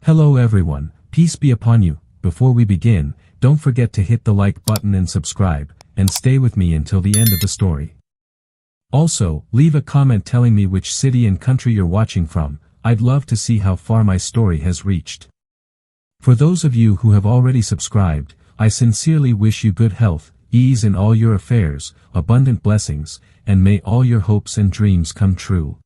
Hello everyone, peace be upon you. Before we begin, don't forget to hit the like button and subscribe, and stay with me until the end of the story. Also, leave a comment telling me which city and country you're watching from. I'd love to see how far my story has reached. For those of you who have already subscribed, I sincerely wish you good health, ease in all your affairs, abundant blessings, and may all your hopes and dreams come true.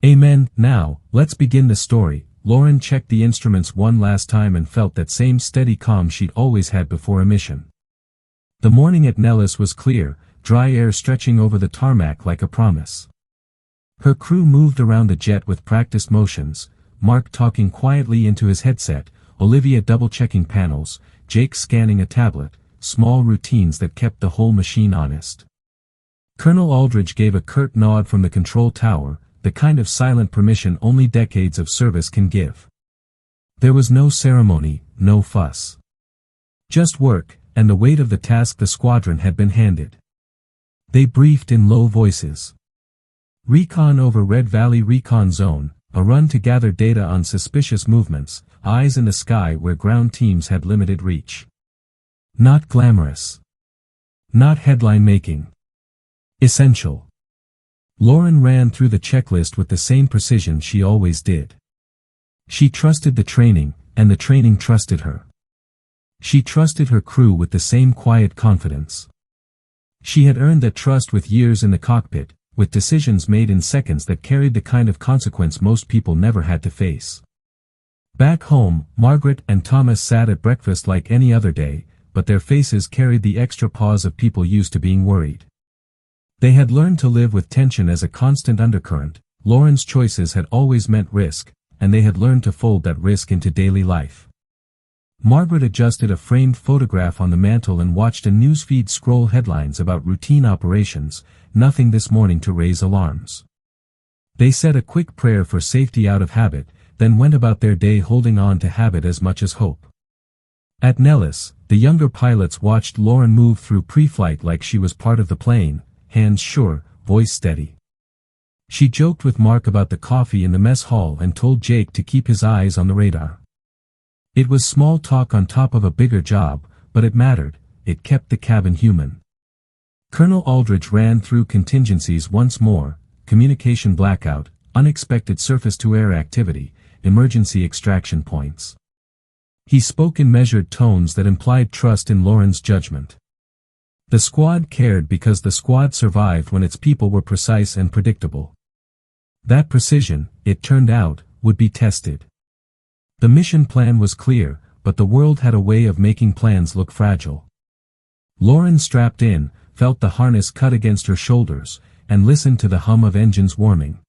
Amen. Now, let's begin the story. Lauren checked the instruments one last time and felt that same steady calm she'd always had before a mission. The morning at Nellis was clear, dry air stretching over the tarmac like a promise. Her crew moved around the jet with practiced motions, Mark talking quietly into his headset, Olivia double-checking panels, Jake scanning a tablet, small routines that kept the whole machine honest. Colonel Aldridge gave a curt nod from the control tower, the kind of silent permission only decades of service can give. There was no ceremony, no fuss. Just work, and the weight of the task the squadron had been handed. They briefed in low voices. Recon over Red Valley Recon Zone, a run to gather data on suspicious movements, eyes in the sky where ground teams had limited reach. Not glamorous. Not headline-making. Essential. Lauren ran through the checklist with the same precision she always did. She trusted the training, and the training trusted her. She trusted her crew with the same quiet confidence. She had earned that trust with years in the cockpit, with decisions made in seconds that carried the kind of consequence most people never had to face. Back home, Margaret and Thomas sat at breakfast like any other day, but their faces carried the extra pause of people used to being worried. They had learned to live with tension as a constant undercurrent. Lauren's choices had always meant risk, and they had learned to fold that risk into daily life. Margaret adjusted a framed photograph on the mantel and watched a newsfeed scroll headlines about routine operations, nothing this morning to raise alarms. They said a quick prayer for safety out of habit, then went about their day holding on to habit as much as hope. At Nellis, the younger pilots watched Lauren move through pre-flight like she was part of the plane, hands sure, voice steady. She joked with Mark about the coffee in the mess hall and told Jake to keep his eyes on the radar. It was small talk on top of a bigger job, but it mattered. It kept the cabin human. Colonel Aldridge ran through contingencies once more: communication blackout, unexpected surface-to-air activity, emergency extraction points. He spoke in measured tones that implied trust in Lauren's judgment. The squad cared because the squad survived when its people were precise and predictable. That precision, it turned out, would be tested. The mission plan was clear, but the world had a way of making plans look fragile. Lauren strapped in, felt the harness cut against her shoulders, and listened to the hum of engines warming.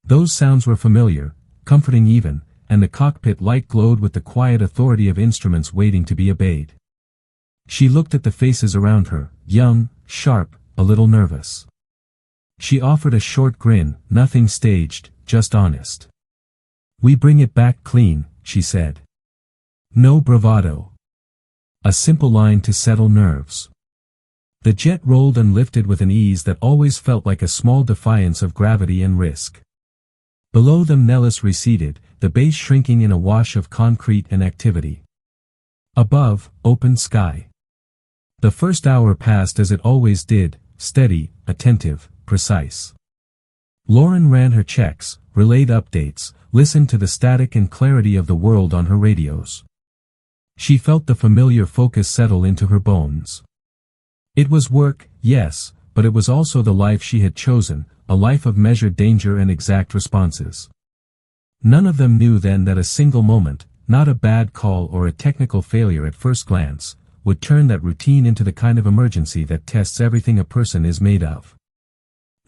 Those sounds were familiar, comforting even, and the cockpit light glowed with the quiet authority of instruments waiting to be obeyed. She looked at the faces around her, young, sharp, a little nervous. She offered a short grin, nothing staged, just honest. "We bring it back clean," she said. No bravado. A simple line to settle nerves. The jet rolled and lifted with an ease that always felt like a small defiance of gravity and risk. Below them Nellis receded, the base shrinking in a wash of concrete and activity. Above, open sky. The first hour passed as it always did, steady, attentive, precise. Lauren ran her checks, relayed updates, listened to the static and clarity of the world on her radios. She felt the familiar focus settle into her bones. It was work, yes, but it was also the life she had chosen, a life of measured danger and exact responses. None of them knew then that a single moment, not a bad call or a technical failure at first glance, would turn that routine into the kind of emergency that tests everything a person is made of.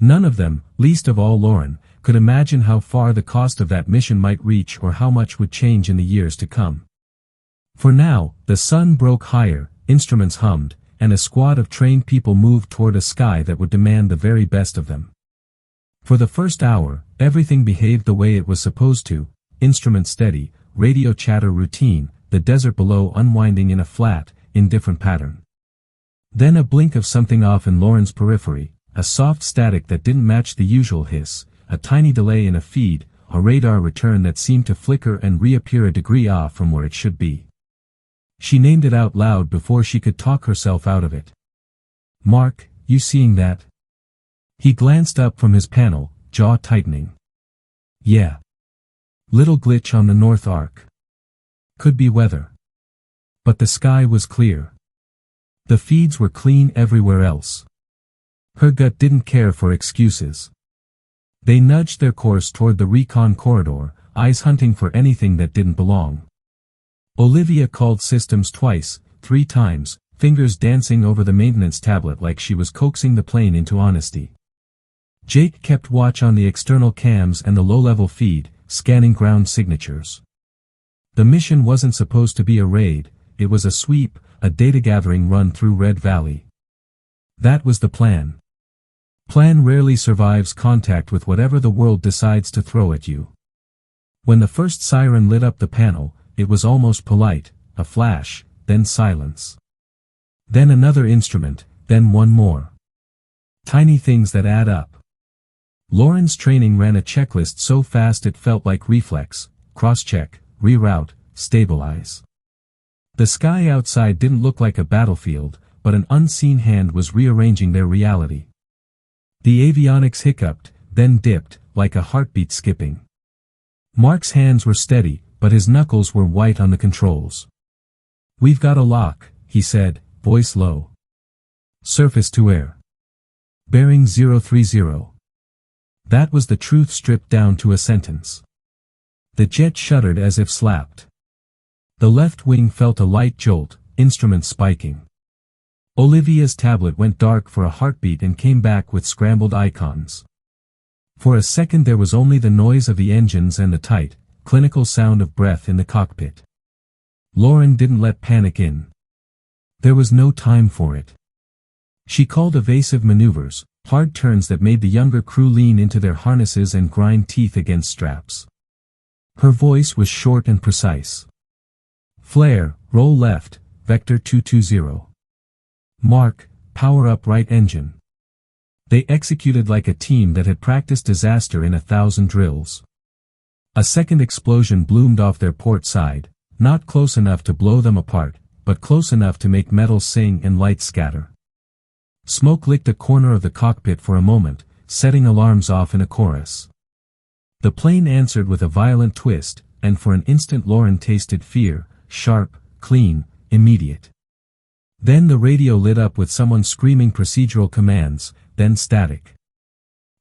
None of them, least of all Lauren, could imagine how far the cost of that mission might reach or how much would change in the years to come. For now, the sun broke higher, instruments hummed, and a squad of trained people moved toward a sky that would demand the very best of them. For the first hour, everything behaved the way it was supposed to: instruments steady, radio chatter routine, the desert below unwinding in a flat, indifferent pattern. Then a blink of something off in Lauren's periphery, a soft static that didn't match the usual hiss, a tiny delay in a feed, a radar return that seemed to flicker and reappear a degree off from where it should be. She named it out loud before she could talk herself out of it. "Mark, you seeing that?" He glanced up from his panel, jaw tightening. "Yeah. Little glitch on the north arc. Could be weather." But the sky was clear. The feeds were clean everywhere else. Her gut didn't care for excuses. They nudged their course toward the recon corridor, eyes hunting for anything that didn't belong. Olivia called systems twice, 3 times, fingers dancing over the maintenance tablet like she was coaxing the plane into honesty. Jake kept watch on the external cams and the low-level feed, scanning ground signatures. The mission wasn't supposed to be a raid, it was a sweep, a data-gathering run through Red Valley. That was the plan. Plan rarely survives contact with whatever the world decides to throw at you. When the first siren lit up the panel, it was almost polite, a flash, then silence. Then another instrument, then one more. Tiny things that add up. Lauren's training ran a checklist so fast it felt like reflex: cross-check, reroute, stabilize. The sky outside didn't look like a battlefield, but an unseen hand was rearranging their reality. The avionics hiccuped, then dipped, like a heartbeat skipping. Mark's hands were steady, but his knuckles were white on the controls. "We've got a lock," he said, voice low. "Surface to air. Bearing 030. That was the truth stripped down to a sentence. The jet shuddered as if slapped. The left wing felt a light jolt, instruments spiking. Olivia's tablet went dark for a heartbeat and came back with scrambled icons. For a second there was only the noise of the engines and the tight, clinical sound of breath in the cockpit. Lauren didn't let panic in. There was no time for it. She called evasive maneuvers, hard turns that made the younger crew lean into their harnesses and grind teeth against straps. Her voice was short and precise. "Flare, roll left, vector 220. Mark, power up right engine." They executed like a team that had practiced disaster in 1,000 drills. A second explosion bloomed off their port side, not close enough to blow them apart, but close enough to make metal sing and light scatter. Smoke licked a corner of the cockpit for a moment, setting alarms off in a chorus. The plane answered with a violent twist, and for an instant Lauren tasted fear, sharp, clean, immediate. Then the radio lit up with someone screaming procedural commands, then static.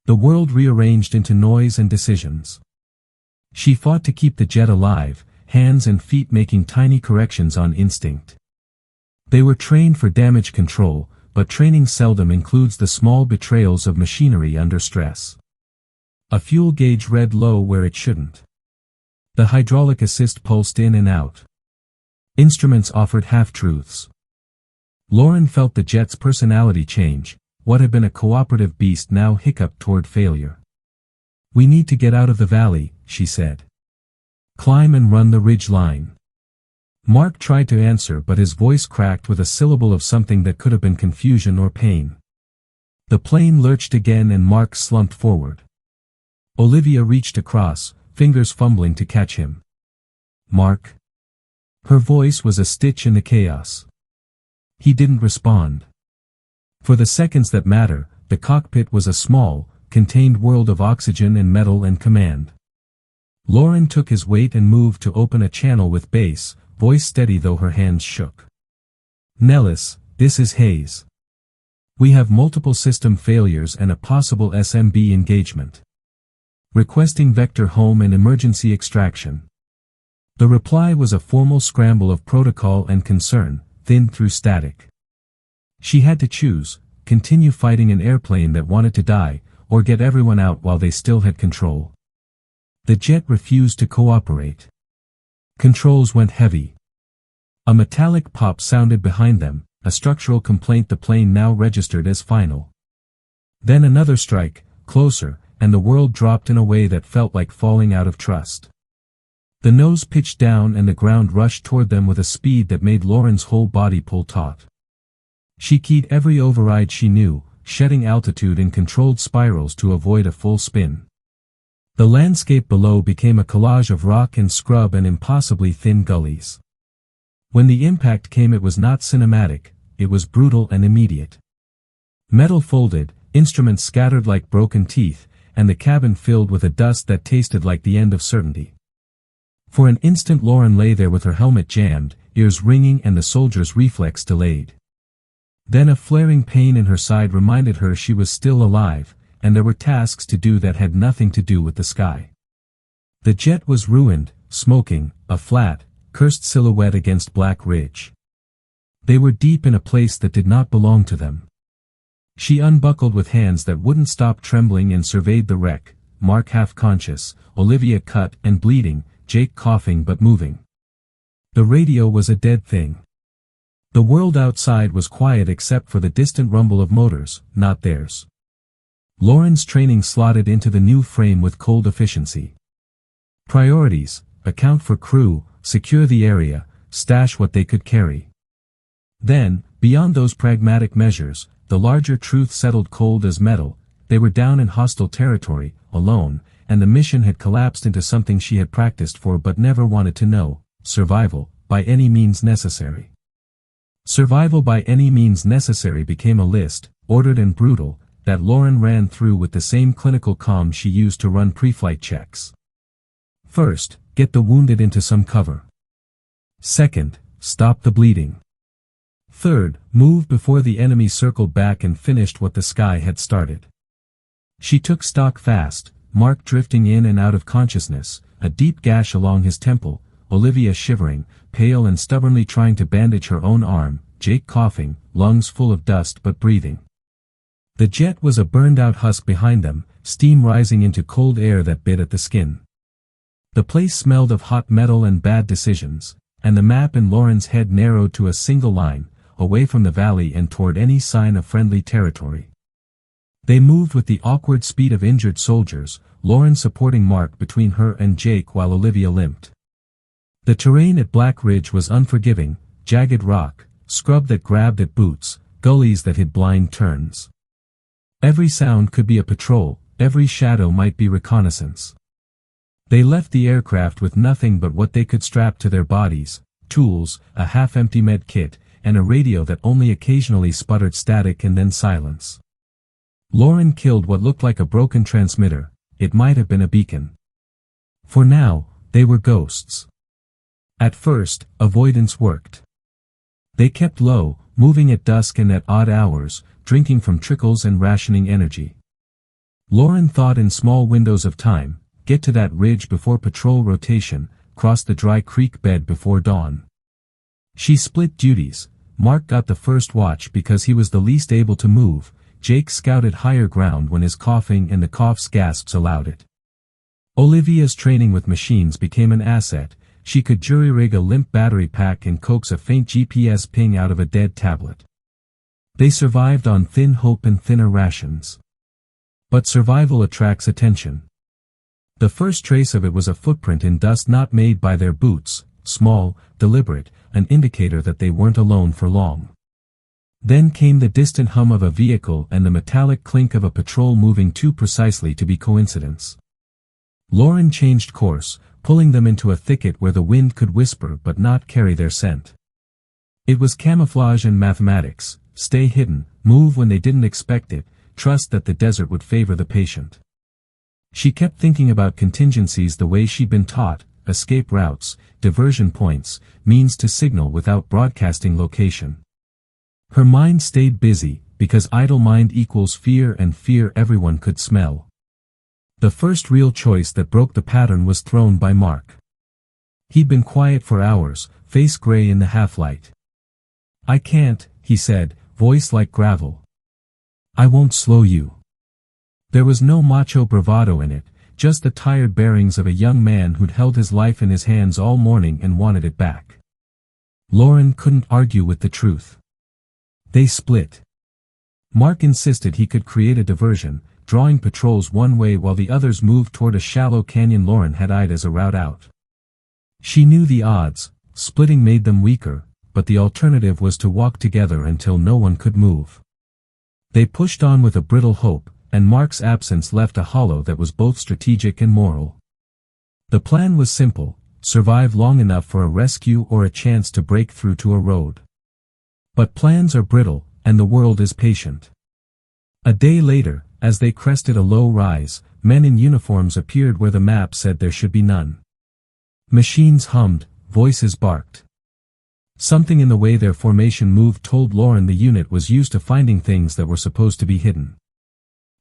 The world rearranged into noise and decisions. She fought to keep the jet alive, hands and feet making tiny corrections on instinct. They were trained for damage control, but training seldom includes the small betrayals of machinery under stress. A fuel gauge read low where it shouldn't. The hydraulic assist pulsed in and out. Instruments offered half-truths. Lauren felt the jet's personality change. What had been a cooperative beast now hiccuped toward failure. "We need to get out of the valley," she said. "Climb and run the ridge line." Mark tried to answer but his voice cracked with a syllable of something that could have been confusion or pain. The plane lurched again and Mark slumped forward. Olivia reached across, fingers fumbling to catch him. "Mark?" Her voice was a stitch in the chaos. He didn't respond. For the seconds that matter, the cockpit was a small, contained world of oxygen and metal and command. Lauren took his weight and moved to open a channel with bass, voice steady though her hands shook. "Nellis, this is Hayes. We have multiple system failures and a possible SMB engagement. Requesting vector home and emergency extraction." The reply was a formal scramble of protocol and concern, thinned through static. She had to choose, continue fighting an airplane that wanted to die, or get everyone out while they still had control. The jet refused to cooperate. Controls went heavy. A metallic pop sounded behind them, a structural complaint the plane now registered as final. Then another strike, closer, and the world dropped in a way that felt like falling out of trust. The nose pitched down and the ground rushed toward them with a speed that made Lauren's whole body pull taut. She keyed every override she knew, shedding altitude in controlled spirals to avoid a full spin. The landscape below became a collage of rock and scrub and impossibly thin gullies. When the impact came, it was not cinematic, it was brutal and immediate. Metal folded, instruments scattered like broken teeth, and the cabin filled with a dust that tasted like the end of certainty. For an instant Lauren lay there with her helmet jammed, ears ringing and the soldier's reflex delayed. Then a flaring pain in her side reminded her she was still alive, and there were tasks to do that had nothing to do with the sky. The jet was ruined, smoking, a flat, cursed silhouette against Black Ridge. They were deep in a place that did not belong to them. She unbuckled with hands that wouldn't stop trembling and surveyed the wreck, Mark half conscious, Olivia cut and bleeding, Jake coughing but moving. The radio was a dead thing. The world outside was quiet except for the distant rumble of motors, not theirs. Lauren's training slotted into the new frame with cold efficiency. Priorities: account for crew, secure the area, stash what they could carry. Then, beyond those pragmatic measures, the larger truth settled cold as metal. They were down in hostile territory, alone, and the mission had collapsed into something she had practiced for but never wanted to know: survival, by any means necessary. Survival by any means necessary became a list, ordered and brutal, that Lauren ran through with the same clinical calm she used to run pre-flight checks. First, get the wounded into some cover. Second, stop the bleeding. Third, move before the enemy circled back and finished what the sky had started. She took stock fast, Mark drifting in and out of consciousness, a deep gash along his temple, Olivia shivering, pale and stubbornly trying to bandage her own arm, Jake coughing, lungs full of dust but breathing. The jet was a burned-out husk behind them, steam rising into cold air that bit at the skin. The place smelled of hot metal and bad decisions, and the map in Lauren's head narrowed to a single line, away from the valley and toward any sign of friendly territory. They moved with the awkward speed of injured soldiers, Lauren supporting Mark between her and Jake while Olivia limped. The terrain at Black Ridge was unforgiving, jagged rock, scrub that grabbed at boots, gullies that hid blind turns. Every sound could be a patrol, every shadow might be reconnaissance. They left the aircraft with nothing but what they could strap to their bodies: tools, a half-empty med kit, and a radio that only occasionally sputtered static and then silence. Lauren killed what looked like a broken transmitter. It might have been a beacon. For now, they were ghosts. At first, avoidance worked. They kept low, moving at dusk and at odd hours, drinking from trickles and rationing energy. Lauren thought in small windows of time: get to that ridge before patrol rotation, cross the dry creek bed before dawn. She split duties. Mark got the first watch because he was the least able to move. Jake scouted higher ground when his coughing and the cough's gasps allowed it. Olivia's training with machines became an asset. She could jury-rig a limp battery pack and coax a faint GPS ping out of a dead tablet. They survived on thin hope and thinner rations. But survival attracts attention. The first trace of it was a footprint in dust not made by their boots, small, deliberate, an indicator that they weren't alone for long. Then came the distant hum of a vehicle and the metallic clink of a patrol moving too precisely to be coincidence. Lauren changed course, pulling them into a thicket where the wind could whisper but not carry their scent. It was camouflage and mathematics: stay hidden, move when they didn't expect it, trust that the desert would favor the patient. She kept thinking about contingencies the way she'd been taught: escape routes, diversion points, means to signal without broadcasting location. Her mind stayed busy, because idle mind equals fear, and fear everyone could smell. The first real choice that broke the pattern was thrown by Mark. He'd been quiet for hours, face gray in the half-light. "I can't," he said, voice like gravel. "I won't slow you." There was no macho bravado in it, just the tired bearings of a young man who'd held his life in his hands all morning and wanted it back. Lauren couldn't argue with the truth. They split. Mark insisted he could create a diversion, drawing patrols one way while the others moved toward a shallow canyon Lauren had eyed as a route out. She knew the odds: splitting made them weaker, but the alternative was to walk together until no one could move. They pushed on with a brittle hope, and Mark's absence left a hollow that was both strategic and moral. The plan was simple: survive long enough for a rescue or a chance to break through to a road. But plans are brittle, and the world is patient. A day later, as they crested a low rise, men in uniforms appeared where the map said there should be none. Machines hummed, voices barked. Something in the way their formation moved told Lauren the unit was used to finding things that were supposed to be hidden.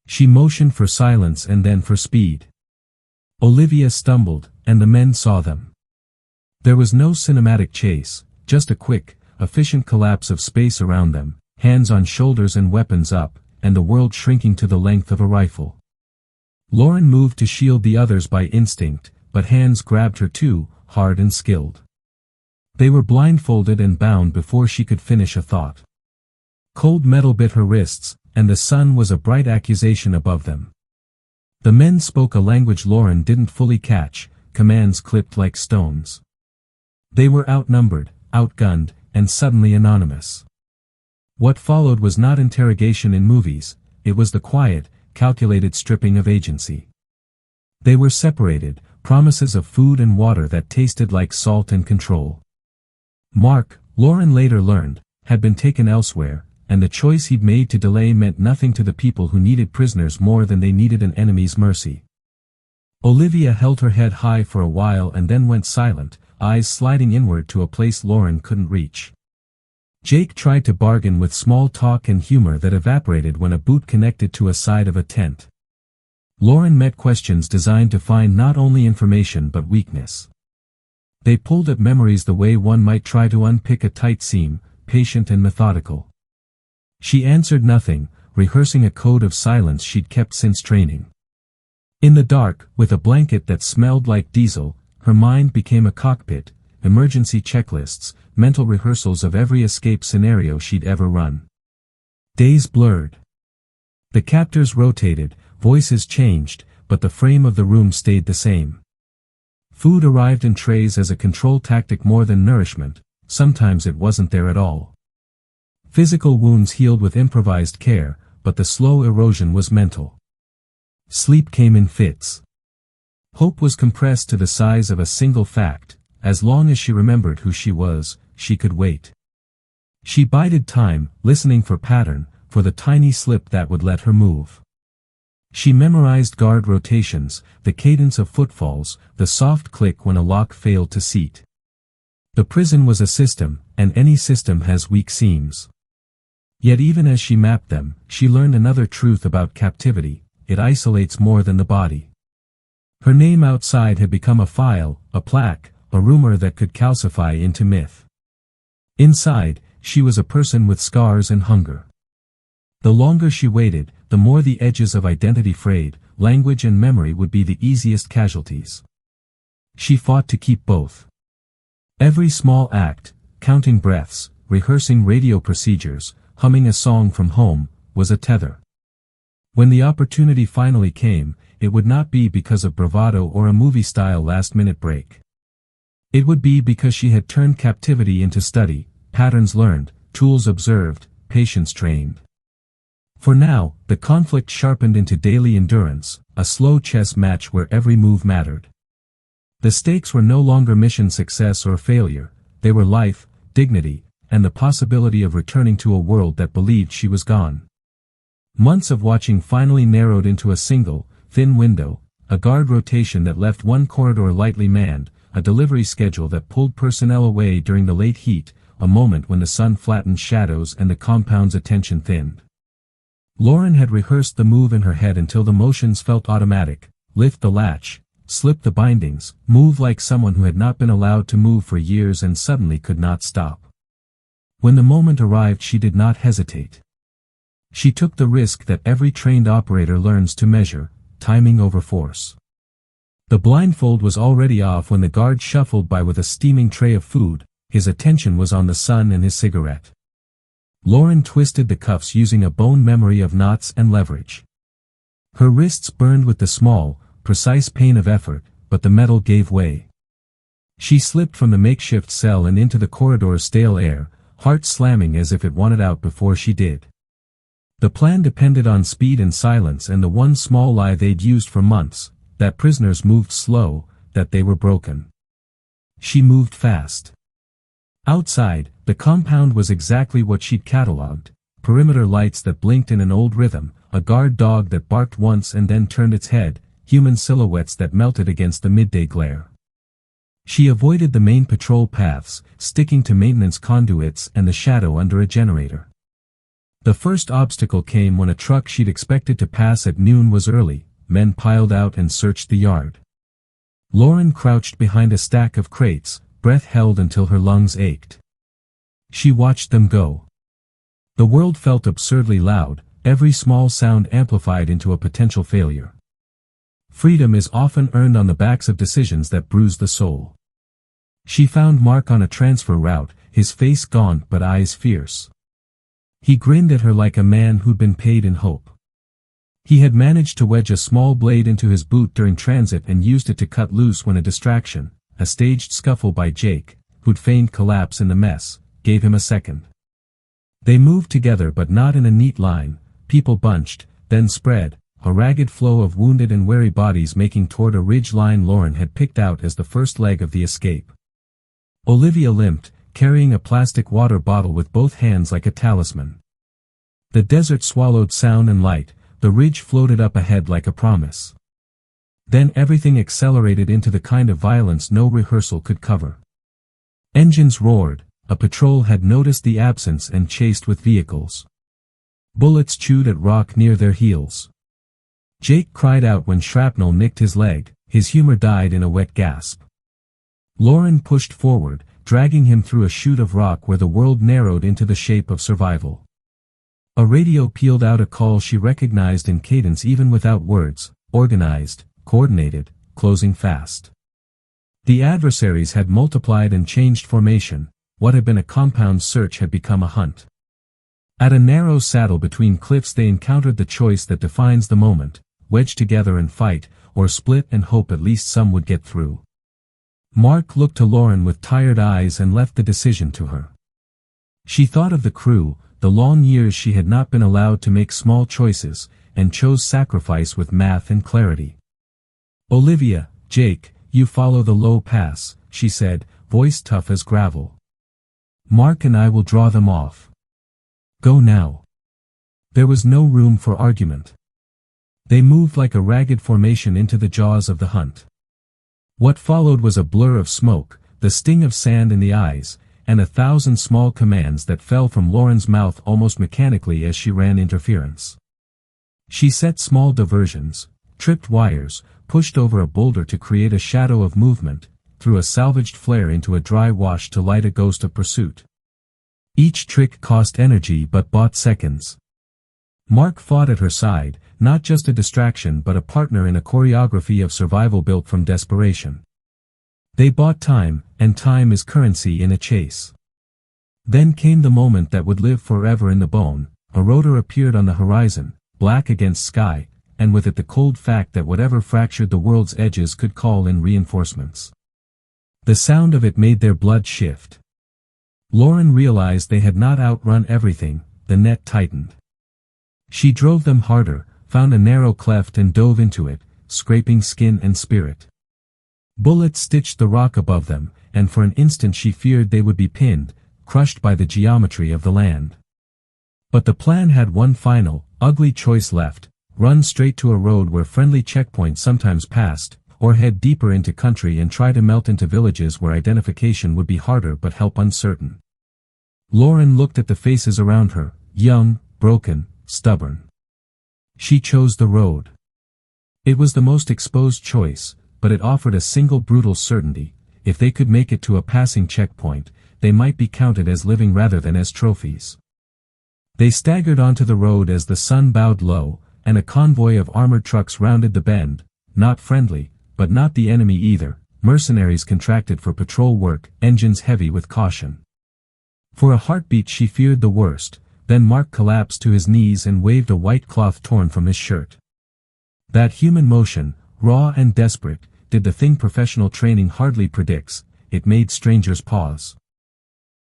She motioned for silence and then for speed. Olivia stumbled, and the men saw them. There was no cinematic chase, just a quick, efficient collapse of space around them, hands on shoulders and weapons up, and the world shrinking to the length of a rifle. Lauren moved to shield the others by instinct, but hands grabbed her too, hard and skilled. They were blindfolded and bound before she could finish a thought. Cold metal bit her wrists, and the sun was a bright accusation above them. The men spoke a language Lauren didn't fully catch, commands clipped like stones. They were outnumbered, outgunned, and suddenly anonymous. What followed was not interrogation in movies, it was the quiet, calculated stripping of agency. They were separated, promises of food and water that tasted like salt and control. Mark, Lauren later learned, had been taken elsewhere, and the choice he'd made to delay meant nothing to the people who needed prisoners more than they needed an enemy's mercy. Olivia held her head high for a while and then went silent, eyes sliding inward to a place Lauren couldn't reach. Jake tried to bargain with small talk and humor that evaporated when a boot connected to a side of a tent. Lauren met questions designed to find not only information but weakness. They pulled at memories the way one might try to unpick a tight seam, patient and methodical. She answered nothing, rehearsing a code of silence she'd kept since training. In the dark, with a blanket that smelled like diesel, her mind became a cockpit, emergency checklists, mental rehearsals of every escape scenario she'd ever run. Days blurred. The captors rotated, voices changed, but the frame of the room stayed the same. Food arrived in trays as a control tactic more than nourishment, sometimes it wasn't there at all. Physical wounds healed with improvised care, but the slow erosion was mental. Sleep came in fits. Hope was compressed to the size of a single fact: as long as she remembered who she was, she could wait. She bided time, listening for pattern, for the tiny slip that would let her move. She memorized guard rotations, the cadence of footfalls, the soft click when a lock failed to seat. The prison was a system, and any system has weak seams. Yet even as she mapped them, she learned another truth about captivity: it isolates more than the body. Her name outside had become a file, a plaque, a rumor that could calcify into myth. Inside, she was a person with scars and hunger. The longer she waited, the more the edges of identity frayed, language and memory would be the easiest casualties. She fought to keep both. Every small act, counting breaths, rehearsing radio procedures, humming a song from home, was a tether. When the opportunity finally came, it would not be because of bravado or a movie-style last-minute break. It would be because she had turned captivity into study, patterns learned, tools observed, patience trained. For now, the conflict sharpened into daily endurance, a slow chess match where every move mattered. The stakes were no longer mission success or failure, they were life, dignity, and the possibility of returning to a world that believed she was gone. Months of watching finally narrowed into a single, thin window, a guard rotation that left one corridor lightly manned, a delivery schedule that pulled personnel away during the late heat, a moment when the sun flattened shadows and the compound's attention thinned. Lauren had rehearsed the move in her head until the motions felt automatic: lift the latch, slip the bindings, move like someone who had not been allowed to move for years and suddenly could not stop. When the moment arrived, she did not hesitate. She took the risk that every trained operator learns to measure: timing over force. The blindfold was already off when the guard shuffled by with a steaming tray of food. His attention was on the sun and his cigarette. Lauren twisted the cuffs using a bone memory of knots and leverage. Her wrists burned with the small, precise pain of effort, but the metal gave way. She slipped from the makeshift cell and into the corridor's stale air, heart slamming as if it wanted out before she did. The plan depended on speed and silence and the one small lie they'd used for months, that prisoners moved slow, that they were broken. She moved fast. Outside, the compound was exactly what she'd catalogued: perimeter lights that blinked in an old rhythm, a guard dog that barked once and then turned its head, human silhouettes that melted against the midday glare. She avoided the main patrol paths, sticking to maintenance conduits and the shadow under a generator. The first obstacle came when a truck she'd expected to pass at noon was early. Men piled out and searched the yard. Lauren crouched behind a stack of crates, breath held until her lungs ached. She watched them go. The world felt absurdly loud, every small sound amplified into a potential failure. Freedom is often earned on the backs of decisions that bruise the soul. She found Mark on a transfer route, his face gaunt but eyes fierce. He grinned at her like a man who'd been paid in hope. He had managed to wedge a small blade into his boot during transit and used it to cut loose when a distraction, a staged scuffle by Jake, who'd feigned collapse in the mess, gave him a second. They moved together but not in a neat line, people bunched, then spread, a ragged flow of wounded and weary bodies making toward a ridge line Lauren had picked out as the first leg of the escape. Olivia limped, carrying a plastic water bottle with both hands like a talisman. The desert swallowed sound and light, the ridge floated up ahead like a promise. Then everything accelerated into the kind of violence no rehearsal could cover. Engines roared, a patrol had noticed the absence and chased with vehicles. Bullets chewed at rock near their heels. Jake cried out when shrapnel nicked his leg, his humor died in a wet gasp. Lauren pushed forward, dragging him through a chute of rock where the world narrowed into the shape of survival. A radio pealed out a call she recognized in cadence even without words: organized, coordinated, closing fast. The adversaries had multiplied and changed formation. What had been a compound search had become a hunt. At a narrow saddle between cliffs they encountered the choice that defines the moment: wedge together and fight, or split and hope at least some would get through. Mark looked to Lauren with tired eyes and left the decision to her. She thought of the crew, the long years she had not been allowed to make small choices, and chose sacrifice with math and clarity. "Olivia, Jake, you follow the low pass," she said, voice tough as gravel. "Mark and I will draw them off. Go now." There was no room for argument. They moved like a ragged formation into the jaws of the hunt. What followed was a blur of smoke, the sting of sand in the eyes, and 1,000 small commands that fell from Lauren's mouth almost mechanically as she ran interference. She set small diversions, tripped wires, pushed over a boulder to create a shadow of movement, threw a salvaged flare into a dry wash to light a ghost of pursuit. Each trick cost energy but bought seconds. Mark fought at her side, not just a distraction but a partner in a choreography of survival built from desperation. They bought time, and time is currency in a chase. Then came the moment that would live forever in the bone. A rotor appeared on the horizon, black against sky, and with it the cold fact that whatever fractured the world's edges could call in reinforcements. The sound of it made their blood shift. Lauren realized they had not outrun everything. The net tightened. She drove them harder, found a narrow cleft and dove into it, scraping skin and spirit. Bullets stitched the rock above them, and for an instant she feared they would be pinned, crushed by the geometry of the land. But the plan had one final, ugly choice left: run straight to a road where friendly checkpoints sometimes passed, or head deeper into country and try to melt into villages where identification would be harder but help uncertain. Lauren looked at the faces around her, young, broken, stubborn. She chose the road. It was the most exposed choice, but it offered a single brutal certainty: if they could make it to a passing checkpoint, they might be counted as living rather than as trophies. They staggered onto the road as the sun bowed low, and a convoy of armored trucks rounded the bend, not friendly, but not the enemy either, mercenaries contracted for patrol work, engines heavy with caution. For a heartbeat she feared the worst. Then Mark collapsed to his knees and waved a white cloth torn from his shirt. That human motion, raw and desperate, did the thing professional training hardly predicts: it made strangers pause.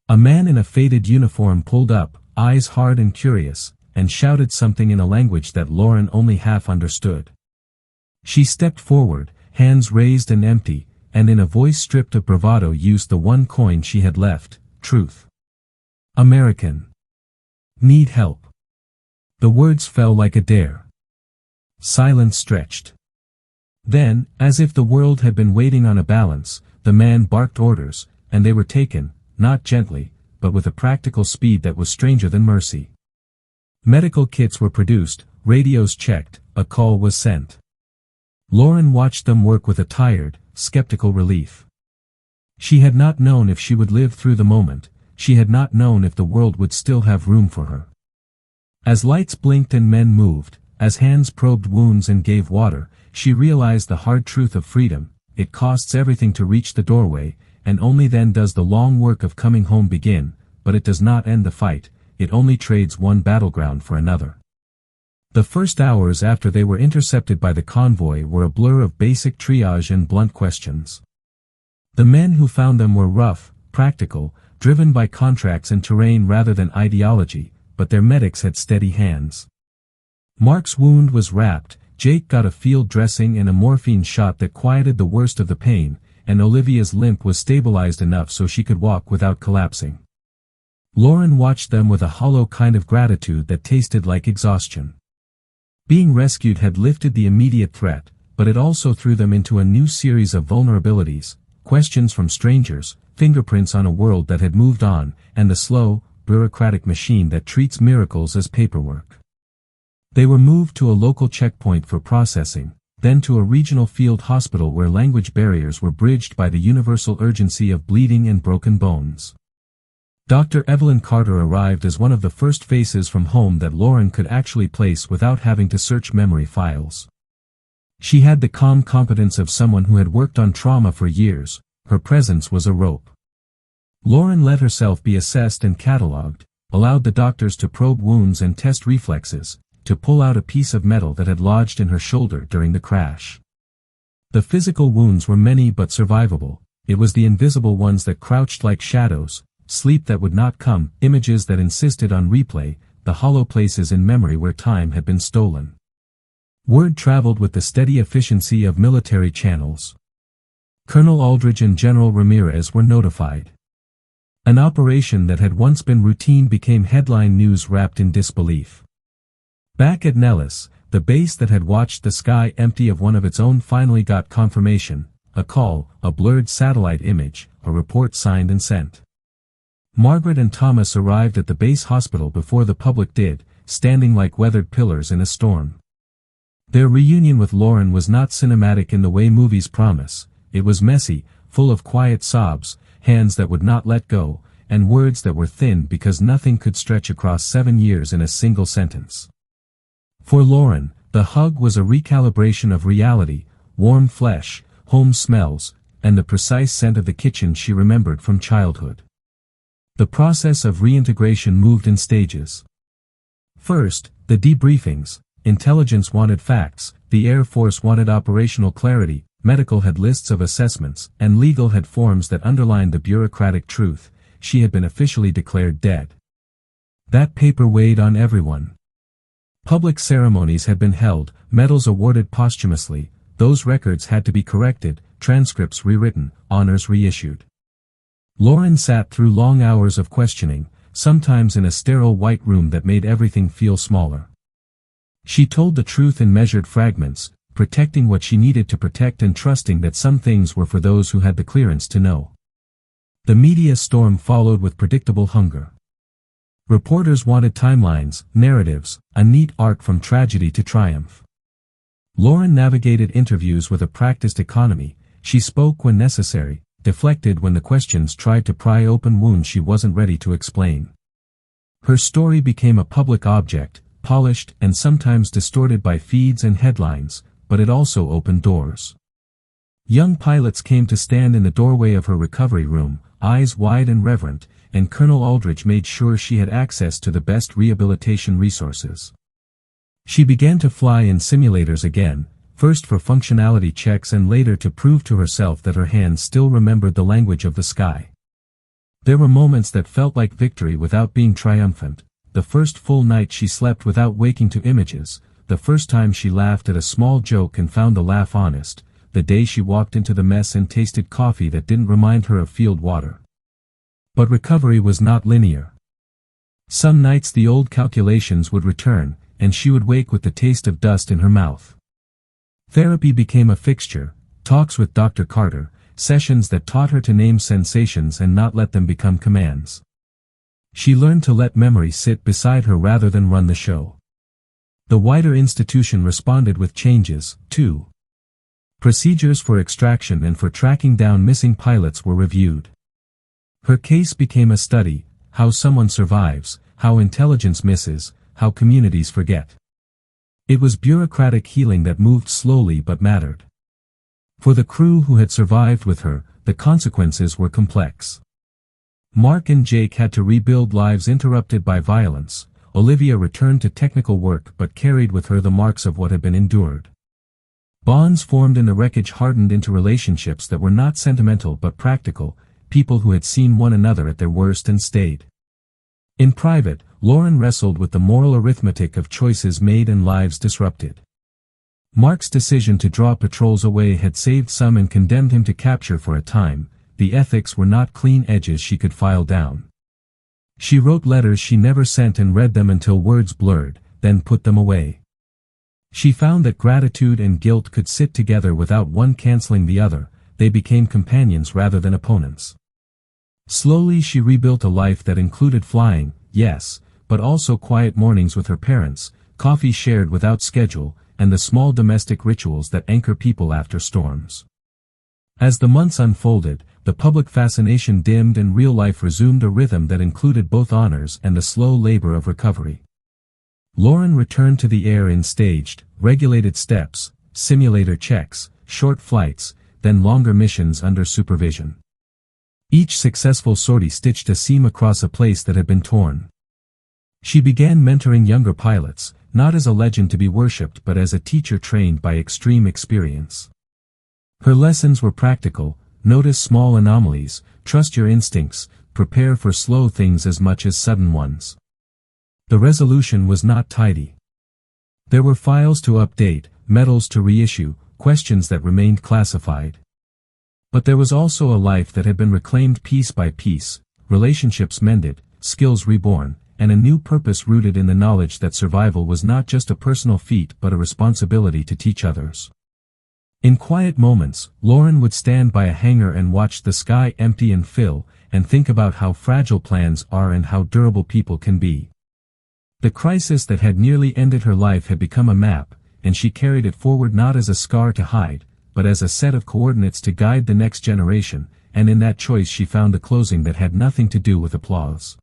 A man in a faded uniform pulled up, eyes hard and curious, and shouted something in a language that Lauren only half understood. She stepped forward, hands raised and empty, and in a voice stripped of bravado used the one coin she had left, truth. American. Need help. The words fell like a dare. Silence stretched. Then, as if the world had been waiting on a balance, the man barked orders, and they were taken, not gently, but with a practical speed that was stranger than mercy. Medical kits were produced, radios checked, a call was sent. Lauren watched them work with a tired, skeptical relief. She had not known if she would live through the moment, she had not known if the world would still have room for her. As lights blinked and men moved, as hands probed wounds and gave water, she realized the hard truth of freedom: it costs everything to reach the doorway, and only then does the long work of coming home begin, but it does not end the fight, it only trades one battleground for another. The first hours after they were intercepted by the convoy were a blur of basic triage and blunt questions. The men who found them were rough, practical, driven by contracts and terrain rather than ideology, but their medics had steady hands. Mark's wound was wrapped, Jake got a field dressing and a morphine shot that quieted the worst of the pain, and Olivia's limp was stabilized enough so she could walk without collapsing. Lauren watched them with a hollow kind of gratitude that tasted like exhaustion. Being rescued had lifted the immediate threat, but it also threw them into a new series of vulnerabilities, questions from strangers, fingerprints on a world that had moved on, and the slow, bureaucratic machine that treats miracles as paperwork. They were moved to a local checkpoint for processing, then to a regional field hospital where language barriers were bridged by the universal urgency of bleeding and broken bones. Dr. Evelyn Carter arrived as one of the first faces from home that Lauren could actually place without having to search memory files. She had the calm competence of someone who had worked on trauma for years. Her presence was a rope. Lauren let herself be assessed and catalogued, allowed the doctors to probe wounds and test reflexes, to pull out a piece of metal that had lodged in her shoulder during the crash. The physical wounds were many but survivable. It was the invisible ones that crouched like shadows, sleep that would not come, images that insisted on replay, the hollow places in memory where time had been stolen. Word traveled with the steady efficiency of military channels. Colonel Aldridge and General Ramirez were notified. An operation that had once been routine became headline news wrapped in disbelief. Back at Nellis, the base that had watched the sky empty of one of its own finally got confirmation, a call, a blurred satellite image, a report signed and sent. Margaret and Thomas arrived at the base hospital before the public did, standing like weathered pillars in a storm. Their reunion with Lauren was not cinematic in the way movies promise. It was messy, full of quiet sobs, hands that would not let go, and words that were thin because nothing could stretch across 7 years in a single sentence. For Lauren, the hug was a recalibration of reality, warm flesh, home smells, and the precise scent of the kitchen she remembered from childhood. The process of reintegration moved in stages. First, the debriefings. Intelligence wanted facts, the Air Force wanted operational clarity, medical had lists of assessments, and legal had forms that underlined the bureaucratic truth: she had been officially declared dead. That paper weighed on everyone. Public ceremonies had been held, medals awarded posthumously, those records had to be corrected, transcripts rewritten, honors reissued. Lauren sat through long hours of questioning, sometimes in a sterile white room that made everything feel smaller. She told the truth in measured fragments, protecting what she needed to protect and trusting that some things were for those who had the clearance to know. The media storm followed with predictable hunger. Reporters wanted timelines, narratives, a neat arc from tragedy to triumph. Lauren navigated interviews with a practiced economy. She spoke when necessary, deflected when the questions tried to pry open wounds she wasn't ready to explain. Her story became a public object, polished and sometimes distorted by feeds and headlines, but it also opened doors. Young pilots came to stand in the doorway of her recovery room, eyes wide and reverent, and Colonel Aldridge made sure she had access to the best rehabilitation resources. She began to fly in simulators again, first for functionality checks and later to prove to herself that her hands still remembered the language of the sky. There were moments that felt like victory without being triumphant, the first full night she slept without waking to images, the first time she laughed at a small joke and found the laugh honest, the day she walked into the mess and tasted coffee that didn't remind her of field water. But recovery was not linear. Some nights the old calculations would return, and she would wake with the taste of dust in her mouth. Therapy became a fixture, talks with Dr. Carter, sessions that taught her to name sensations and not let them become commands. She learned to let memory sit beside her rather than run the show. The wider institution responded with changes, too. Procedures for extraction and for tracking down missing pilots were reviewed. Her case became a study, how someone survives, how intelligence misses, how communities forget. It was bureaucratic healing that moved slowly but mattered. For the crew who had survived with her, the consequences were complex. Mark and Jake had to rebuild lives interrupted by violence. Olivia returned to technical work but carried with her the marks of what had been endured. Bonds formed in the wreckage hardened into relationships that were not sentimental but practical, people who had seen one another at their worst and stayed. In private, Lauren wrestled with the moral arithmetic of choices made and lives disrupted. Mark's decision to draw patrols away had saved some and condemned him to capture for a time. The ethics were not clean edges she could file down. She wrote letters she never sent and read them until words blurred, then put them away. She found that gratitude and guilt could sit together without one canceling the other. They became companions rather than opponents. Slowly she rebuilt a life that included flying, yes, but also quiet mornings with her parents, coffee shared without schedule, and the small domestic rituals that anchor people after storms. As the months unfolded, the public fascination dimmed and real life resumed a rhythm that included both honors and the slow labor of recovery. Lauren returned to the air in staged, regulated steps, simulator checks, short flights, then longer missions under supervision. Each successful sortie stitched a seam across a place that had been torn. She began mentoring younger pilots, not as a legend to be worshipped but as a teacher trained by extreme experience. Her lessons were practical: notice small anomalies, trust your instincts, prepare for slow things as much as sudden ones. The resolution was not tidy. There were files to update, medals to reissue, questions that remained classified. But there was also a life that had been reclaimed piece by piece, relationships mended, skills reborn, and a new purpose rooted in the knowledge that survival was not just a personal feat but a responsibility to teach others. In quiet moments, Lauren would stand by a hangar and watch the sky empty and fill, and think about how fragile plans are and how durable people can be. The crisis that had nearly ended her life had become a map, and she carried it forward not as a scar to hide, but as a set of coordinates to guide the next generation, and in that choice she found a closing that had nothing to do with applause.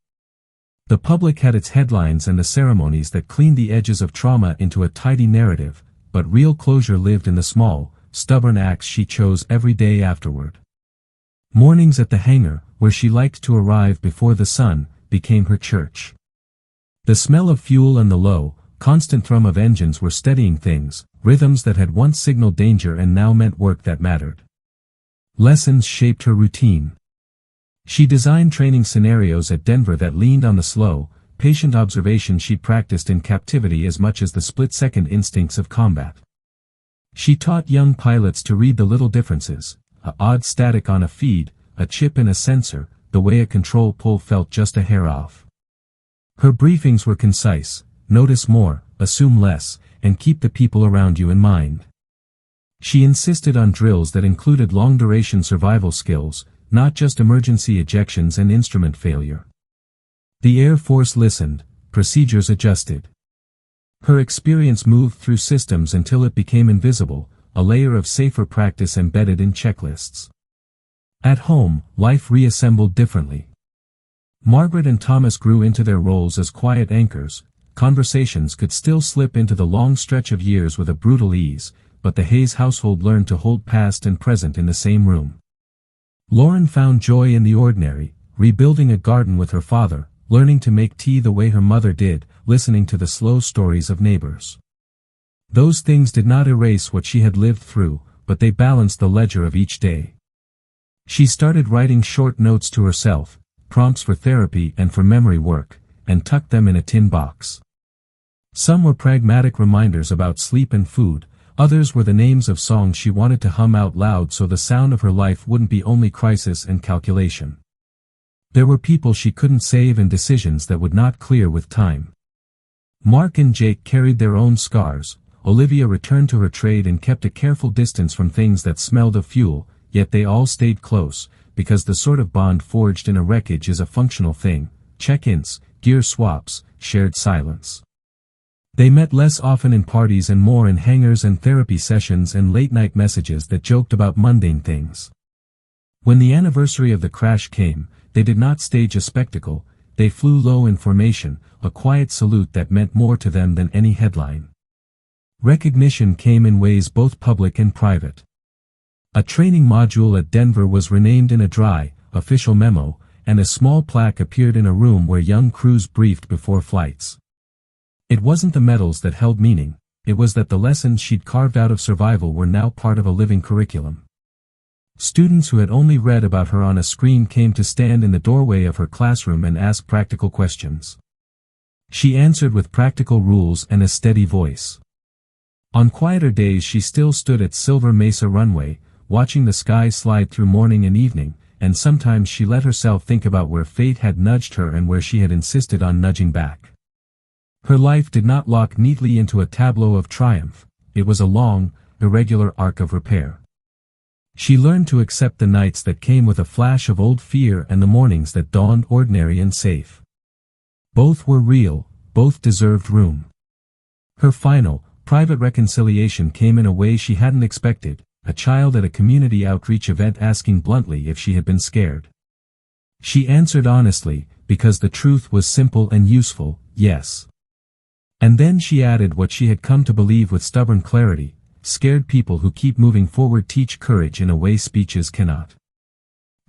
The public had its headlines and the ceremonies that cleaned the edges of trauma into a tidy narrative, but real closure lived in the small, stubborn acts she chose every day afterward. Mornings at the hangar, where she liked to arrive before the sun, became her church. The smell of fuel and the low, constant thrum of engines were steadying things, rhythms that had once signaled danger and now meant work that mattered. Lessons shaped her routine. She designed training scenarios at Denver that leaned on the slow, patient observation she'd practiced in captivity as much as the split-second instincts of combat. She taught young pilots to read the little differences: a odd static on a feed, a chip in a sensor, the way a control pull felt just a hair off. Her briefings were concise: notice more, assume less, and keep the people around you in mind. She insisted on drills that included long-duration survival skills, not just emergency ejections and instrument failure. The Air Force listened, procedures adjusted. Her experience moved through systems until it became invisible, a layer of safer practice embedded in checklists. At home, life reassembled differently. Margaret and Thomas grew into their roles as quiet anchors. Conversations could still slip into the long stretch of years with a brutal ease, but the Hayes household learned to hold past and present in the same room. Lauren found joy in the ordinary, rebuilding a garden with her father, learning to make tea the way her mother did, listening to the slow stories of neighbors. Those things did not erase what she had lived through, but they balanced the ledger of each day. She started writing short notes to herself, prompts for therapy and for memory work, and tucked them in a tin box. Some were pragmatic reminders about sleep and food, others were the names of songs she wanted to hum out loud so the sound of her life wouldn't be only crisis and calculation. There were people she couldn't save and decisions that would not clear with time. Mark and Jake carried their own scars. Olivia returned to her trade and kept a careful distance from things that smelled of fuel, yet they all stayed close, because the sort of bond forged in a wreckage is a functional thing: check-ins, gear swaps, shared silence. They met less often in parties and more in hangars and therapy sessions and late-night messages that joked about mundane things. When the anniversary of the crash came, they did not stage a spectacle, they flew low in formation, a quiet salute that meant more to them than any headline. Recognition came in ways both public and private. A training module at Denver was renamed in a dry, official memo, and a small plaque appeared in a room where young crews briefed before flights. It wasn't the medals that held meaning, it was that the lessons she'd carved out of survival were now part of a living curriculum. Students who had only read about her on a screen came to stand in the doorway of her classroom and ask practical questions. She answered with practical rules and a steady voice. On quieter days she still stood at Silver Mesa Runway, watching the sky slide through morning and evening, and sometimes she let herself think about where fate had nudged her and where she had insisted on nudging back. Her life did not lock neatly into a tableau of triumph, it was a long, irregular arc of repair. She learned to accept the nights that came with a flash of old fear and the mornings that dawned ordinary and safe. Both were real, both deserved room. Her final, private reconciliation came in a way she hadn't expected, a child at a community outreach event asking bluntly if she had been scared. She answered honestly, because the truth was simple and useful, yes. And then she added what she had come to believe with stubborn clarity: scared people who keep moving forward teach courage in a way speeches cannot.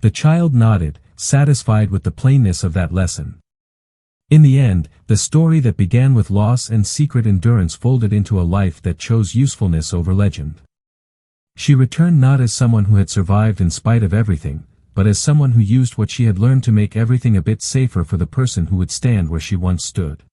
The child nodded, satisfied with the plainness of that lesson. In the end, the story that began with loss and secret endurance folded into a life that chose usefulness over legend. She returned not as someone who had survived in spite of everything, but as someone who used what she had learned to make everything a bit safer for the person who would stand where she once stood.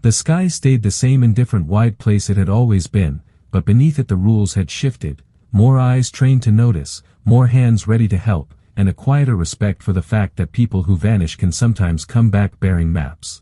The sky stayed the same indifferent wide place it had always been, but beneath it the rules had shifted, more eyes trained to notice, more hands ready to help, and a quieter respect for the fact that people who vanish can sometimes come back bearing maps.